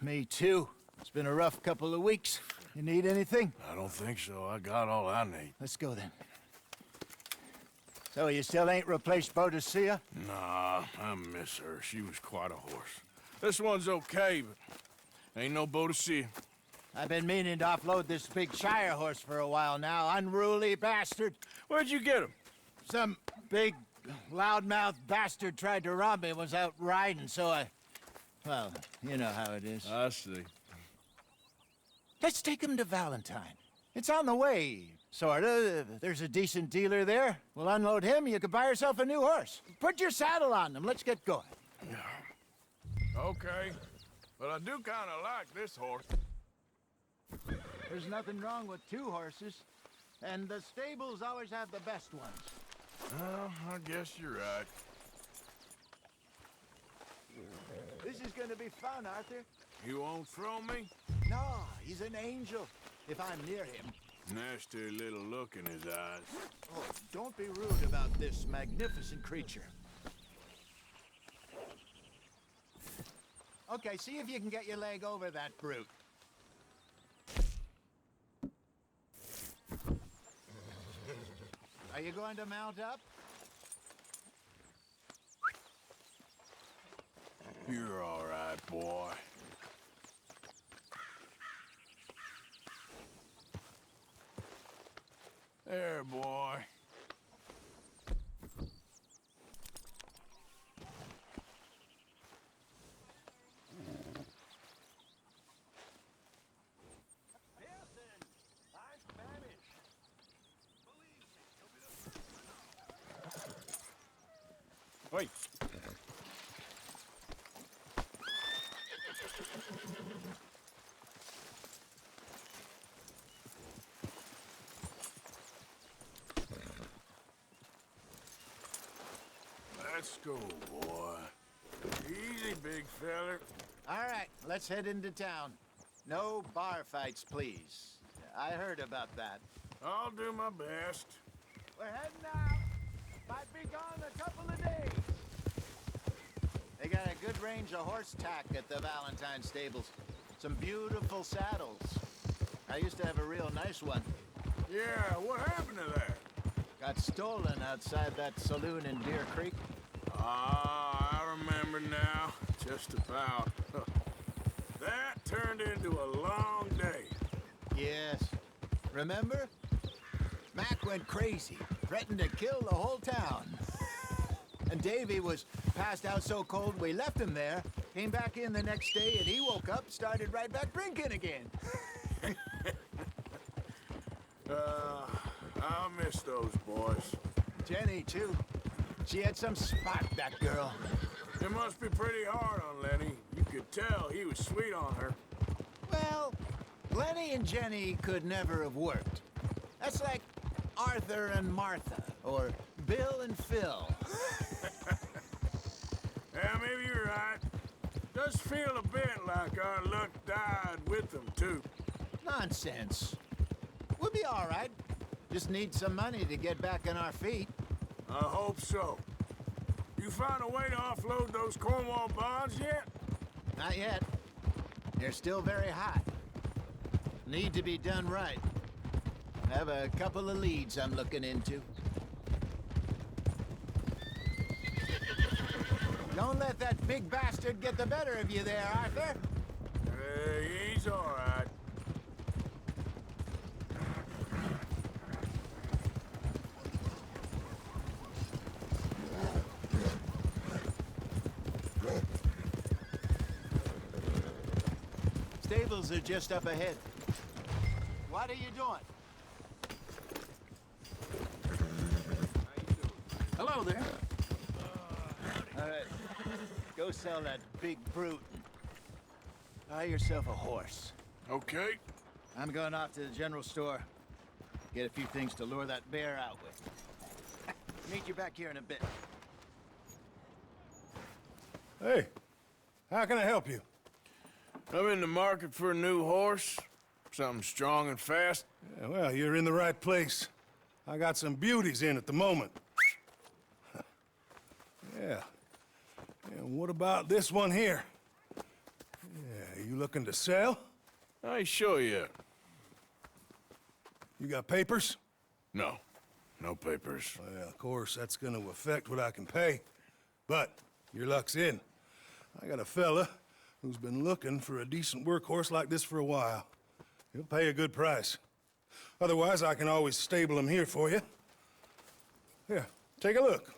Me too. It's been a rough couple of weeks. You need anything? I don't think so. I got all I need. Let's go then. So you still ain't replaced Boadicea? Nah, I miss her. She was quite a horse. This one's okay, but ain't no Boadicea. I've been meaning to offload this big Shire horse for a while now. Unruly bastard. Where'd you get him? Some big, loudmouth bastard tried to rob me and was out riding, so I... Well, you know how it is. I see. Let's take him to Valentine. It's on the way, sorta. There's a decent dealer there. We'll unload him, you could buy yourself a new horse. Put your saddle on him, let's get going. Okay, but I do kind of like this horse. There's nothing wrong with two horses, and the stables always have the best ones. Well, I guess you're right. This is gonna be fun, Arthur. You won't throw me? No, he's an angel, if I'm near him. Nasty little look in his eyes. Oh, don't be rude about this magnificent creature. Okay, see if you can get your leg over that brute. Are you going to mount up? You're all right, boy. There, boy. Wait. Let's go, boy. Easy, big feller. All right, let's head into town. No bar fights, please. I heard about that. I'll do my best. We're heading out. Might be gone a couple of days. They got a good range of horse tack at the Valentine stables. Some beautiful saddles. I used to have a real nice one. Yeah, what happened to that? Got stolen outside that saloon in Deer Creek. Ah, I remember now. Just about. That turned into a long day. Yes. Remember? Mac went crazy, threatened to kill the whole town. And Davy was passed out so cold we left him there, came back in the next day, and he woke up, started right back drinking again. I'll miss those boys. Jenny, too. She had some spot, that girl. It must be pretty hard on Lenny. You could tell he was sweet on her. Well, Lenny and Jenny could never have worked. That's like Arthur and Martha, or Bill and Phil. Yeah, maybe you're right. Does feel a bit like our luck died with them, too. Nonsense. We'll be all right. Just need some money to get back on our feet. I hope so. You find a way to offload those Cornwall bonds yet? Not yet. They're still very hot. Need to be done right. Have a couple of leads I'm looking into. Don't let that big bastard get the better of you there, Arthur. He's all right. Stables are just up ahead. What are you doing? Hello there. All right. Go sell that big brute and buy yourself a horse. Okay. I'm going off to the general store. Get a few things to lure that bear out with. Meet you back here in a bit. Hey, how can I help you? I'm in the market for a new horse. Something strong and fast. Yeah, well, you're in the right place. I got some beauties in at the moment. Yeah. And what about this one here? Yeah, You looking to sell? I ain't sure yet. You got papers? No. No papers. Well, of course, that's gonna affect what I can pay. But your luck's in. I got a fella who's been looking for a decent workhorse like this for a while. He'll pay a good price. Otherwise, I can always stable him here for you. Here, take a look.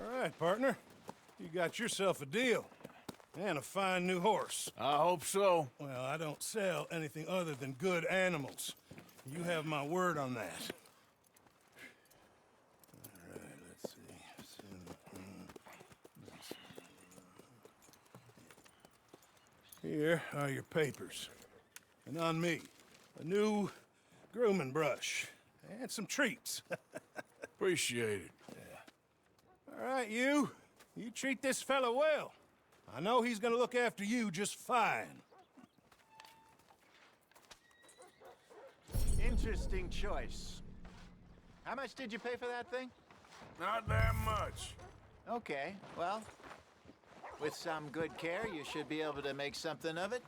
All right, partner. You got yourself a deal. And a fine new horse. I hope so. Well, I don't sell anything other than good animals. You have my word on that. All right, let's see. Here are your papers. And on me, a new grooming brush. And some treats. Appreciate it. All right, you. You treat this fella well. I know he's gonna look after you just fine. Interesting choice. How much did you pay for that thing? Not that much. Okay, well, with some good care, you should be able to make something of it.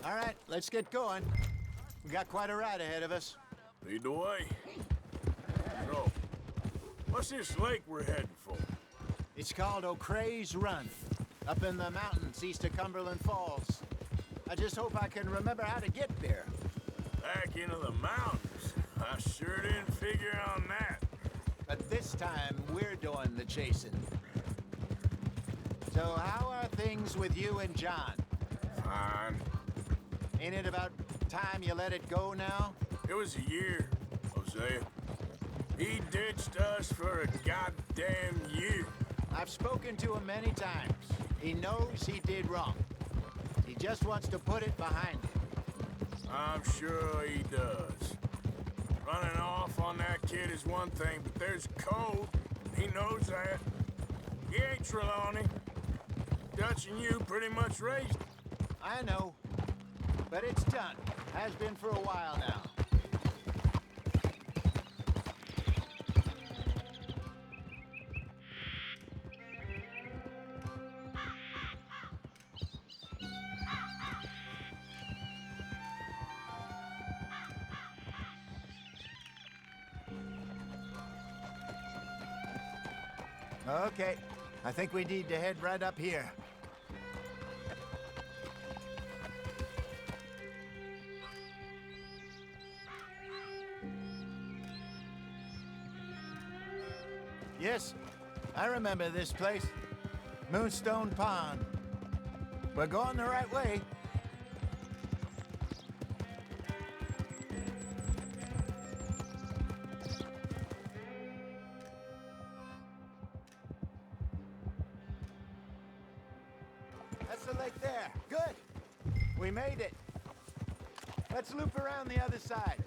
All right, let's get going. We got quite a ride ahead of us. Lead the way. So, what's this lake we're heading for? It's called O'Creagh's Run, up in the mountains east of Cumberland Falls. I just hope I can remember how to get there. Back into the mountains? I sure didn't figure on that. But this time, we're doing the chasing. So how are things with you and John? Fine. Ain't it about time you let it go now? It was a year, Hosea. He ditched us for a goddamn year. I've spoken to him many times. He knows he did wrong. He just wants to put it behind him. I'm sure he does. Running off on that kid is one thing, but there's code. He knows that. He ain't Trelawney. Dutch and you pretty much raised him. I know. But it's done. Has been for a while now. Okay. I think we need to head right up here. Yes, I remember this place. Moonstone Pond. We're going the right way. That's the lake there. Good. We made it. Let's loop around the other side.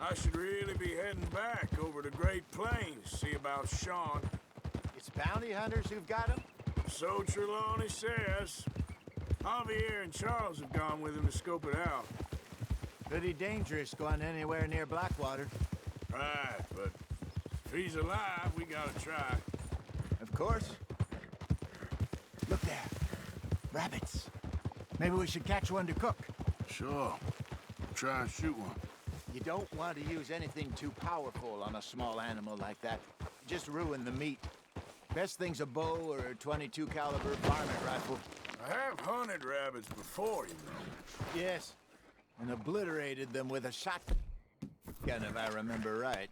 I should really be heading back over the Great Plains, see about Sean. It's bounty hunters who've got him? So Trelawney says. Javier and Charles have gone with him to scope it out. Pretty dangerous going anywhere near Blackwater. Right, but if he's alive, we gotta try. Of course. Look there. Rabbits. Maybe we should catch one to cook. Sure. Try and shoot one. You don't want to use anything too powerful on a small animal like that. Just ruin the meat. Best thing's a bow or a .22 caliber varmint rifle. I have hunted rabbits before, you know. Yes, and obliterated them with a shotgun, if I remember right.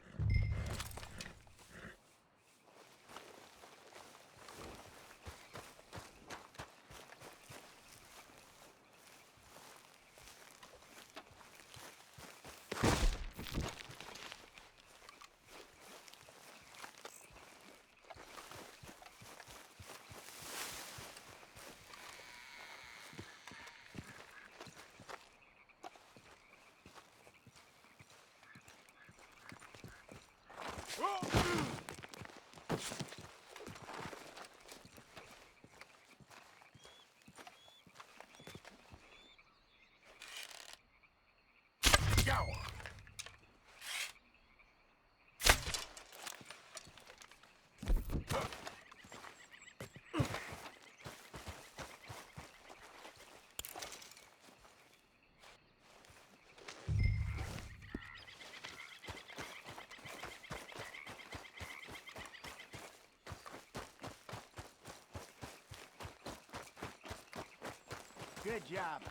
Good job.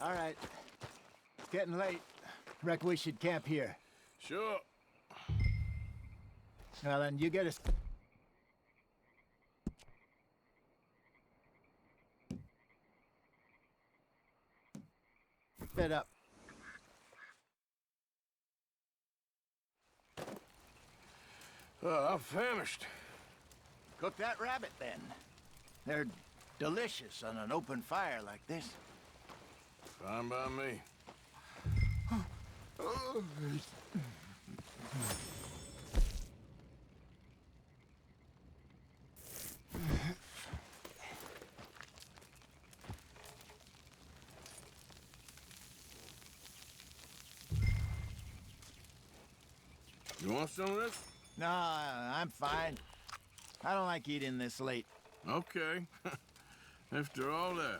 All right. It's getting late. Reckon we should camp here. Sure. Well, then you get us. Fed up. I'm famished. Cook that rabbit, then. They're delicious on an open fire like this. Fine by me. You want some of this? No, I'm fine. I don't like eating this late. Okay. After all that.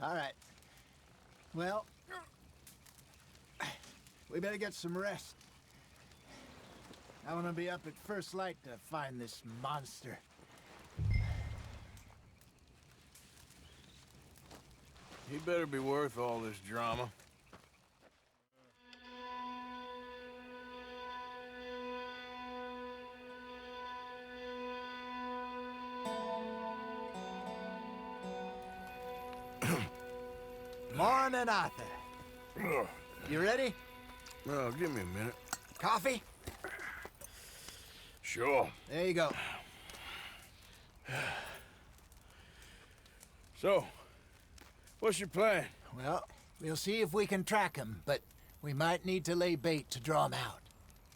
All right. Well, we better get some rest. I want to be up at first light to find this monster. He better be worth all this drama. Morning, Arthur. Ugh. You ready? Well, give me a minute. Coffee? Sure. There you go. So, what's your plan? Well, we'll see if we can track him, but we might need to lay bait to draw him out.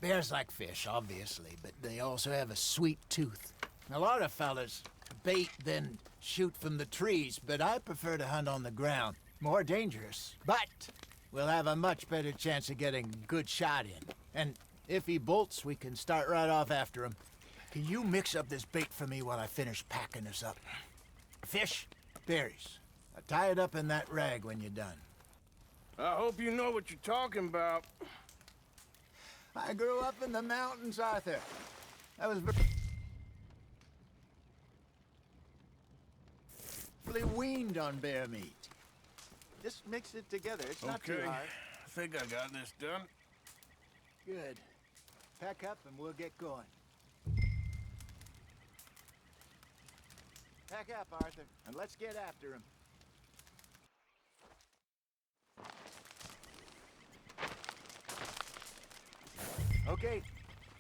Bears like fish, obviously, but they also have a sweet tooth. A lot of fellas bait, then shoot from the trees, but I prefer to hunt on the ground. More dangerous, but we'll have a much better chance of getting a good shot in. And if he bolts, we can start right off after him. Can you mix up this bait for me while I finish packing this up? Fish, berries. Now tie it up in that rag when you're done. I hope you know what you're talking about. I grew up in the mountains, Arthur. I was really weaned on bear meat. Just mix it together. It's not too Okay. hard. I think I got this done. Good. Pack up and we'll get going. Pack up, Arthur, and let's get after him. Okay,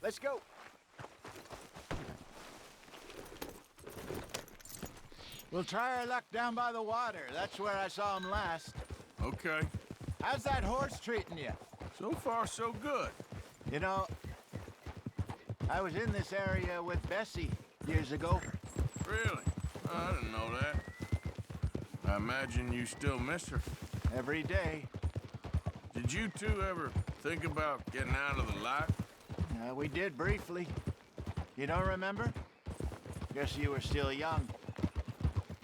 let's go. We'll try our luck down by the water. That's where I saw him last. Okay. How's that horse treating you? So far, so good. You know, I was in this area with Bessie years ago. Really? I didn't know that. I imagine you still miss her. Every day. Did you two ever think about getting out of the life? We did briefly. You don't remember? Guess you were still young.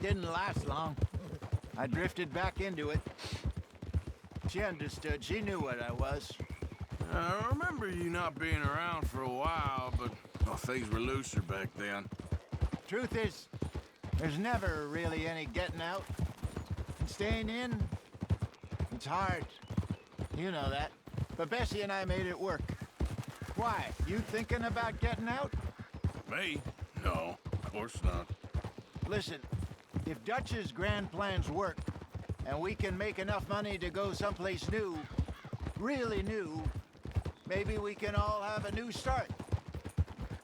Didn't last long. I drifted back into it. She understood. She knew what I was. I remember you not being around for a while, but well, things were looser back then. Truth is, there's never really any getting out. And staying in, it's hard. You know that. But Bessie and I made it work. Why? You thinking about getting out? Me? No, of course not. Listen, if Dutch's grand plans work, and we can make enough money to go someplace new, really new, maybe we can all have a new start.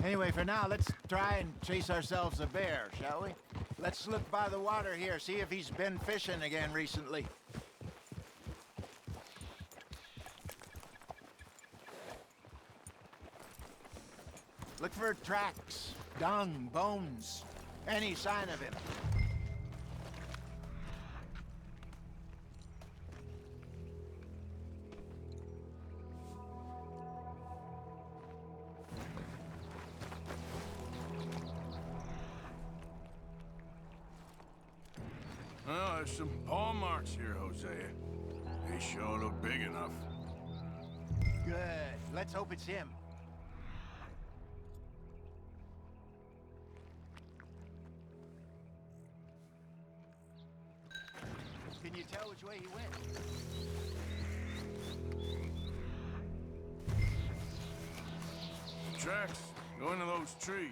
Anyway, for now, let's try and chase ourselves a bear, shall we? Let's look by the water here, see if he's been fishing again recently. Look for tracks, dung, bones, any sign of him. Well, there's some paw marks here, Hosea. They sure look big enough. Good. Let's hope it's him. Can you tell which way he went? Tracks, go into those trees.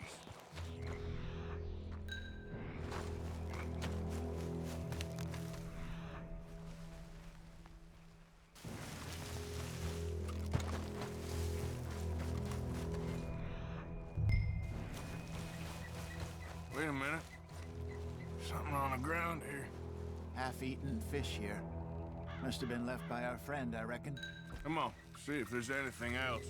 Wait a minute. Something on the ground here. Half-eaten fish here. Must have been left by our friend, I reckon. Come on, see if there's anything else.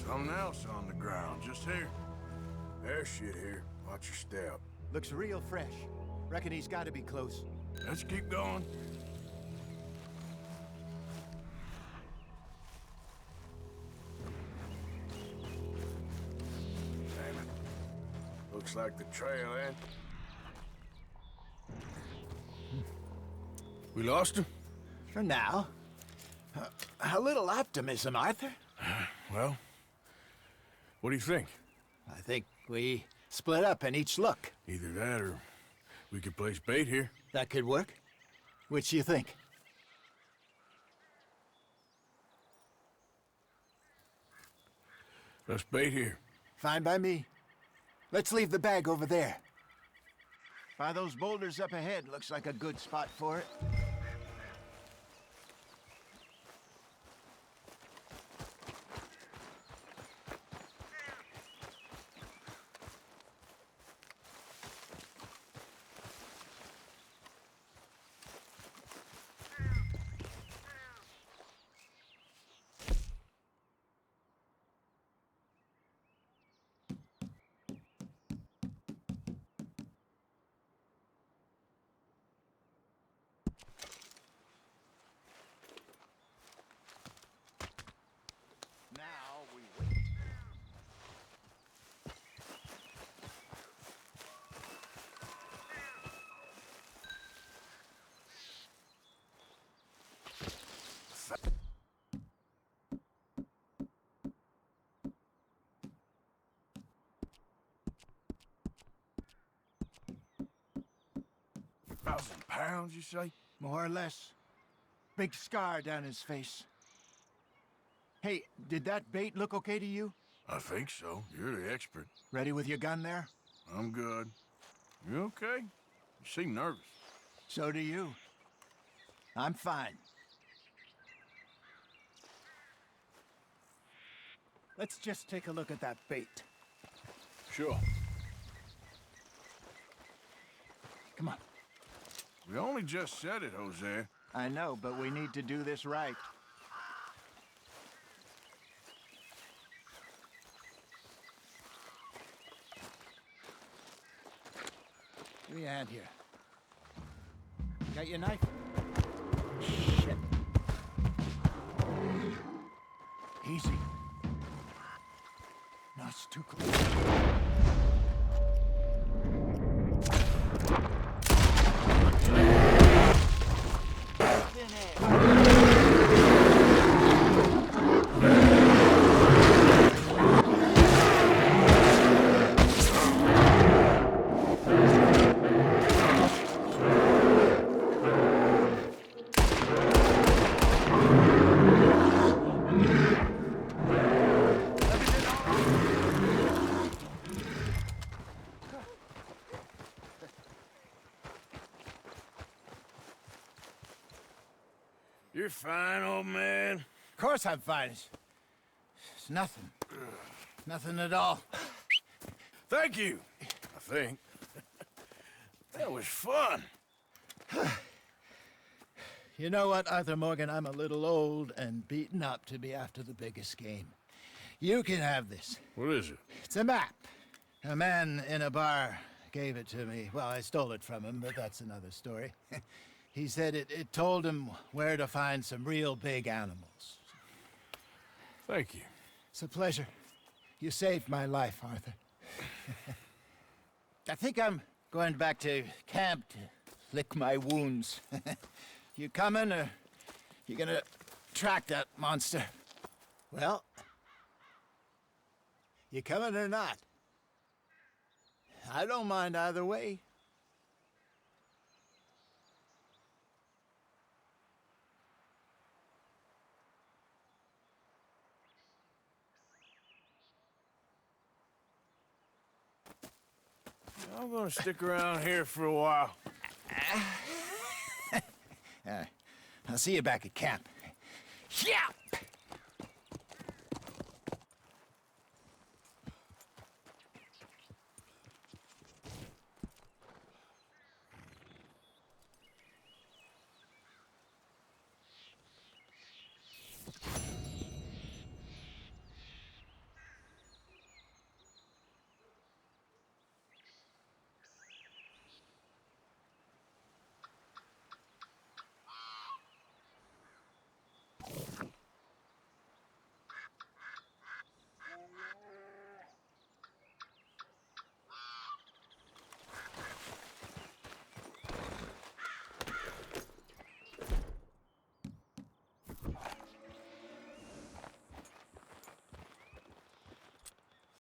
Something else on the ground, just here. There's shit here. Watch your step. Looks real fresh. Reckon he's got to be close. Let's keep going. Damn it. Looks like the trail, eh? We lost him? For now. A little optimism, Arthur. Well, what do you think? I think we split up and each look. Either that or We could place bait here. That could work. Which you think? Let's bait here. Fine by me. Let's leave the bag over there. By those boulders up ahead, looks like a good spot for it. Now we wait. £1,000, you say? More or less. Big scar down his face. Hey, did that bait look okay to you? I think so. You're the expert. Ready with your gun there? I'm good. You okay? You seem nervous. So do you. I'm fine. Let's just take a look at that bait. Sure. Come on. We only just said it, Jose. I know, but we need to do this right. Give me a hand here. Got your knife? Shit. Easy. No, it's too close. You're fine, old man. Of course I'm fine. It's nothing. Nothing at all. Thank you, I think. That was fun. You know what, Arthur Morgan? I'm a little old and beaten up to be after the biggest game. You can have this. What is it? It's a map. A man in a bar gave it to me. Well, I stole it from him, but that's another story. He said it told him where to find some real big animals. Thank you. It's a pleasure. You saved my life, Arthur. I think I'm going back to camp to lick my wounds. You coming, or you gonna track that monster? Well, you coming or not? I don't mind either way. I'm gonna stick around here for a while. I'll see you back at camp. Yeah!